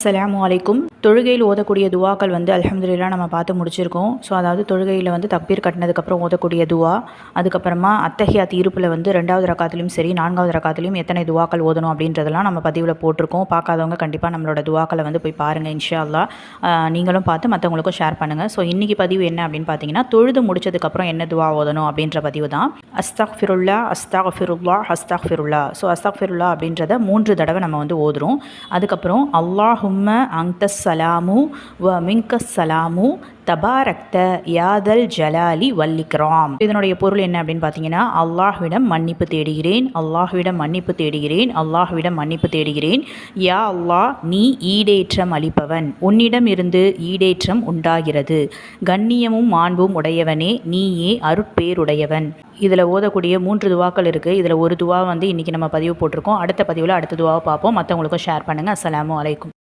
அஸ்ஸலாமு அலைக்கும். தொழுகையில் ஓதக்கூடிய துவாக்கள் வந்து அல்ஹம்துலில்லாஹ் நம்ம பார்த்து முடிச்சிருக்கோம். ஸோ அதாவது தொழுகையில் வந்து தக்பீர் கட்டினதுக்கப்புறம் ஓதக்கூடிய துவா, அதுக்கப்புறமா அத்தஹியாத் இருப்பில் வந்து 2வது ரக்காத்துலையும் சரி 4வது ரக்காத்துலையும் எத்தனை துவாக்கள் ஓதணும் அப்படின்றதெல்லாம் நம்ம பதிவில் போட்டிருக்கோம். பார்க்காதவங்க கண்டிப்பாக நம்மளோட துவாக்களை வந்து போய் பாருங்கள் இன்ஷா அல்லாஹ். நீங்களும் பார்த்து மற்றவங்களுக்கும் ஷேர் பண்ணுங்கள். ஸோ இன்றைக்கி பதிவு என்ன அப்படின்னு பார்த்தீங்கன்னா, தொழுது முடிச்சதுக்கப்புறம் என்ன துவா ஓதணும் அப்படின்ற பதிவு தான். அஸ்தக்ஃபிருல்லா அஸ்தக்ஃபிருல்லா அஸ்தக்ஃபிருல்லா. ஸோ அஸ்தக்ஃபிருல்லா அப்படின்றத 3 தடவை நம்ம வந்து ஓதுறோம். அதுக்கப்புறம் அல்லாஹும்ம அன்தஸ் சலாமு வ மின்கஸ் சலாமு தபாரக்த யாதல் ஜலாலி வல்லிக்ராம். இதனுடைய பொருள் என்ன அப்படின்னு பார்த்தீங்கன்னா, அல்லாஹ்விடம் மன்னிப்பு தேடுகிறேன், அல்லாஹ்விடம் மன்னிப்பு தேடுகிறேன், அல்லாஹ்விடம் மன்னிப்பு தேடுகிறேன். யா அல்லாஹ், நீ ஈடேற்றம் அளிப்பவன், உன்னிடம் இருந்து ஈடேற்றம் உண்டாகிறது. கண்ணியமும் மாண்பும் உடையவனே, நீயே அருட்பேருடையவன். இதில் ஓதக்கூடிய 3 துவாக்கள் இருக்குது. இதில் ஒரு துவா வந்து இன்றைக்கி நம்ம பதிவு போட்டிருக்கோம். அடுத்த பதிவில் அடுத்த துவாவை பார்ப்போம். மற்றவங்களுக்கும் ஷேர் பண்ணுங்கள். அஸ்ஸலாமு அலைக்கும்.